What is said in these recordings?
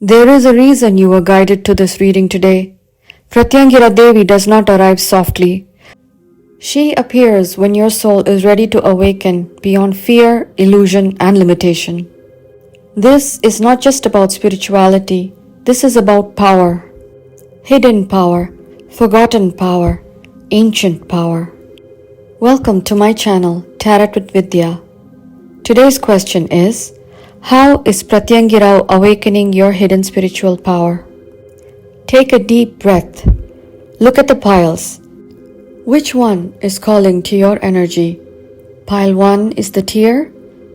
There is a reason you were guided to this reading today. Pratyangira Devi does not arrive softly. She appears when your soul is ready to awaken beyond fear, illusion, and limitation. This is not just about spirituality. This is about power. Hidden power, forgotten power, ancient power. Welcome to my channel, Tarot with Vidya. Today's question is, how is Pratyangira awakening your hidden spiritual power? Take a deep breath. Look at the piles. Which one is calling to your energy? Pile 1 is the tear,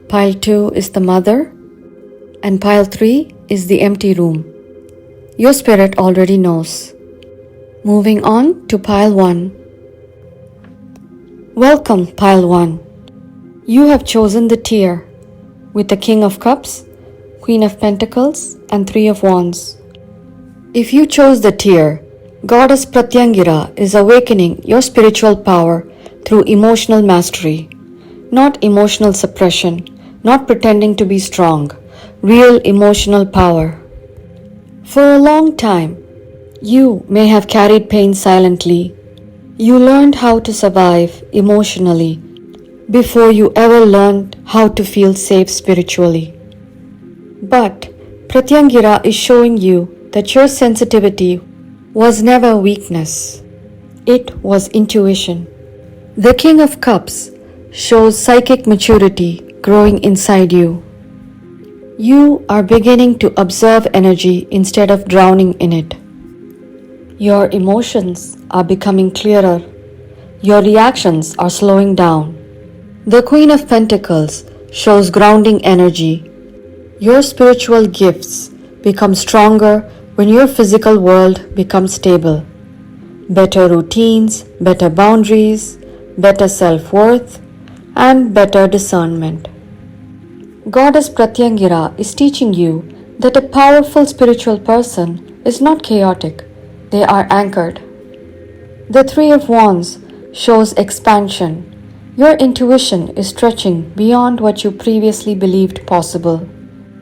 pile 2 is the mother, and pile 3 is the empty room. Your spirit already knows. Moving on to pile 1. Welcome, pile 1. You have chosen the tear with the King of Cups, Queen of Pentacles, and Three of Wands. If you chose the tear, Goddess Pratyangira is awakening your spiritual power through emotional mastery, not emotional suppression, not pretending to be strong, real emotional power. For a long time, you may have carried pain silently. You learned how to survive emotionally before you ever learned how to feel safe spiritually. But Pratyangira is showing you that your sensitivity was never weakness. It was intuition. The King of Cups shows psychic maturity growing inside you. You are beginning to observe energy instead of drowning in it. Your emotions are becoming clearer. Your reactions are slowing down. The Queen of Pentacles shows grounding energy. Your spiritual gifts become stronger when your physical world becomes stable. Better routines, better boundaries, better self-worth, and better discernment. Goddess Pratyangira is teaching you that a powerful spiritual person is not chaotic. They are anchored. The Three of Wands shows expansion. Your intuition is stretching beyond what you previously believed possible.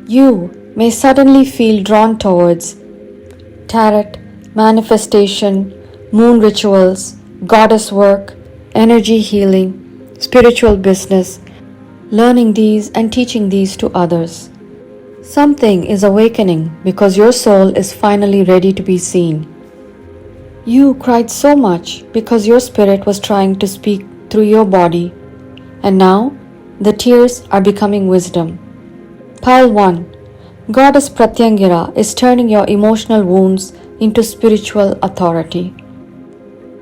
You may suddenly feel drawn towards tarot, manifestation, moon rituals, goddess work, energy healing, spiritual business, learning these and teaching these to others. Something is awakening because your soul is finally ready to be seen. You cried so much because your spirit was trying to speak through your body, and now the tears are becoming wisdom. Pile 1. Goddess Pratyangira is turning your emotional wounds into spiritual authority.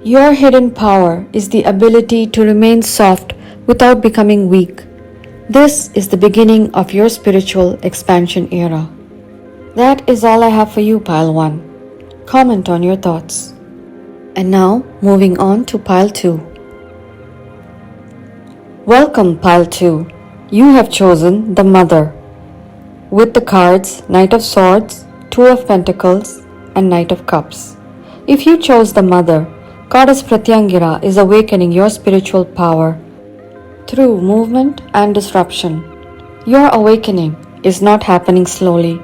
Your hidden power is the ability to remain soft without becoming weak. This is the beginning of your spiritual expansion era. That is all I have for you, Pile 1. Comment on your thoughts. And now, moving on to Pile 2. Welcome, Pile 2. You have chosen the Mother with the cards Knight of Swords, Two of Pentacles, and Knight of Cups. If you chose the Mother, Goddess Pratyangira is awakening your spiritual power through movement and disruption. Your awakening is not happening slowly.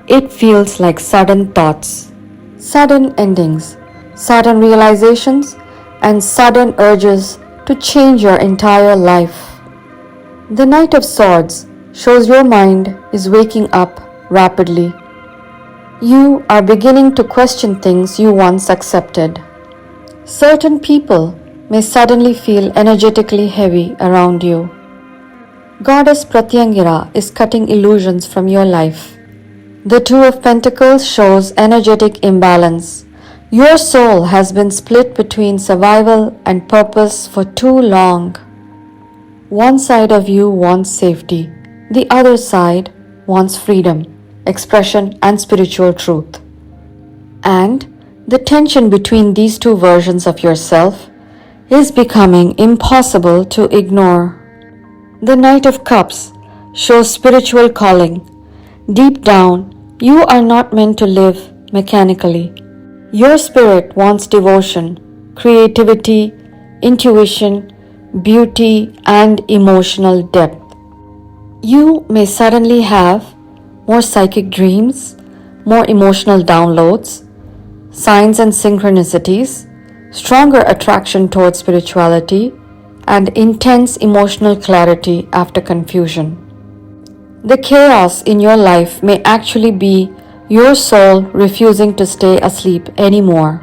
It feels like sudden thoughts, sudden endings, sudden realizations, and sudden urges to change your entire life. The Knight of Swords shows your mind is waking up rapidly. You are beginning to question things you once accepted. Certain people may suddenly feel energetically heavy around you. Goddess Pratyangira is cutting illusions from your life. The Two of Pentacles shows energetic imbalance. Your soul has been split between survival and purpose for too long. One side of you wants safety. The other side wants freedom, expression, and spiritual truth. And the tension between these two versions of yourself is becoming impossible to ignore. The Knight of Cups shows spiritual calling. Deep down, you are not meant to live mechanically. Your spirit wants devotion, creativity, intuition, beauty, and emotional depth. You may suddenly have more psychic dreams, more emotional downloads, signs and synchronicities, stronger attraction towards spirituality, and intense emotional clarity after confusion. The chaos in your life may actually be your soul refusing to stay asleep anymore.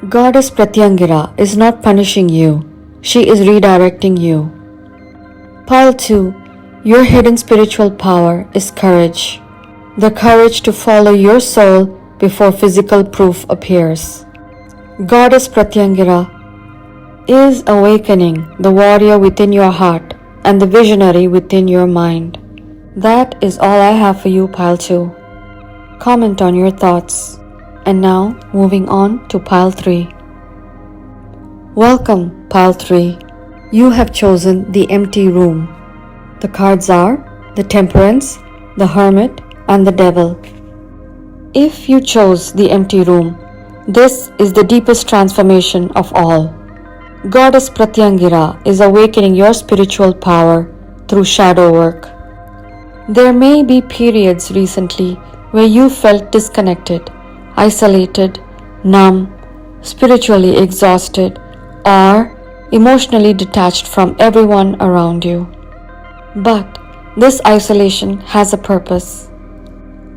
Goddess Pratyangira is not punishing you, she is redirecting you. Pile 2. Your hidden spiritual power is courage. The courage to follow your soul before physical proof appears. Goddess Pratyangira is awakening the warrior within your heart and the visionary within your mind. That is all I have for you, Pile 2. Comment on your thoughts. And now, moving on to Pile 3. Welcome, Pile 3. You have chosen the empty room. The cards are the Temperance, the Hermit, and the Devil. If you chose the empty room, this is the deepest transformation of all. Goddess Pratyangira is awakening your spiritual power through shadow work. There may be periods recently where you felt disconnected, isolated, numb, spiritually exhausted, or emotionally detached from everyone around you. But this isolation has a purpose.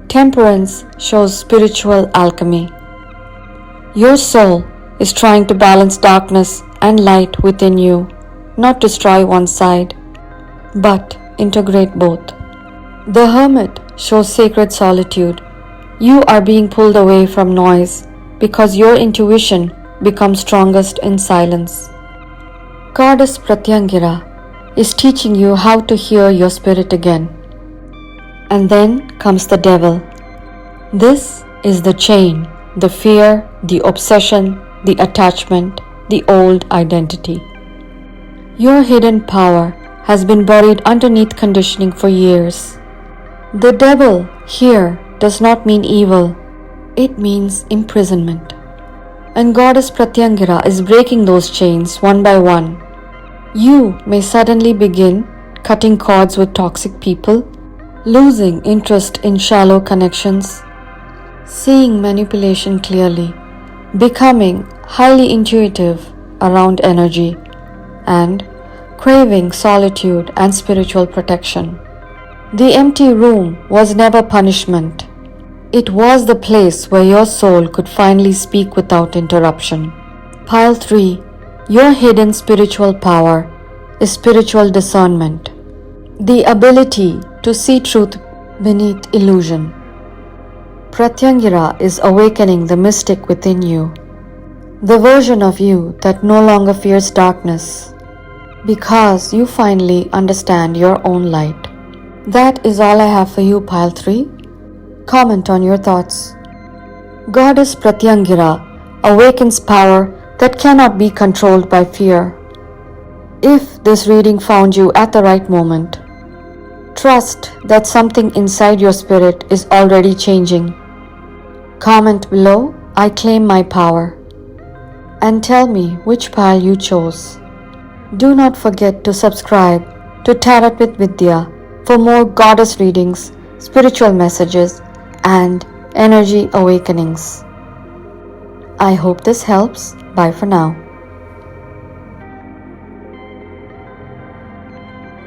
Temperance shows spiritual alchemy. Your soul is trying to balance darkness and light within you, not destroy one side, but integrate both. The Hermit shows sacred solitude. You are being pulled away from noise because your intuition becomes strongest in silence. Goddess Pratyangira is teaching you how to hear your spirit again. And then comes the Devil. This is the chain, the fear, the obsession, the attachment, the old identity. Your hidden power has been buried underneath conditioning for years. The Devil here does not mean evil, it means imprisonment. And Goddess Pratyangira is breaking those chains one by one. You may suddenly begin cutting cords with toxic people, losing interest in shallow connections, seeing manipulation clearly, becoming highly intuitive around energy, and craving solitude and spiritual protection. The empty room was never punishment. It was the place where your soul could finally speak without interruption. Pile 3. Your hidden spiritual power is spiritual discernment, the ability to see truth beneath illusion. Pratyangira is awakening the mystic within you, the version of you that no longer fears darkness, because you finally understand your own light. That is all I have for you, Pile 3. Comment on your thoughts. Goddess Pratyangira awakens power that cannot be controlled by fear. If this reading found you at the right moment, trust that something inside your spirit is already changing. Comment below, I claim my power, and tell me which pile you chose. Do not forget to subscribe to Tarot with Vidya for more goddess readings, spiritual messages, and energy awakenings. I hope this helps. Bye for now.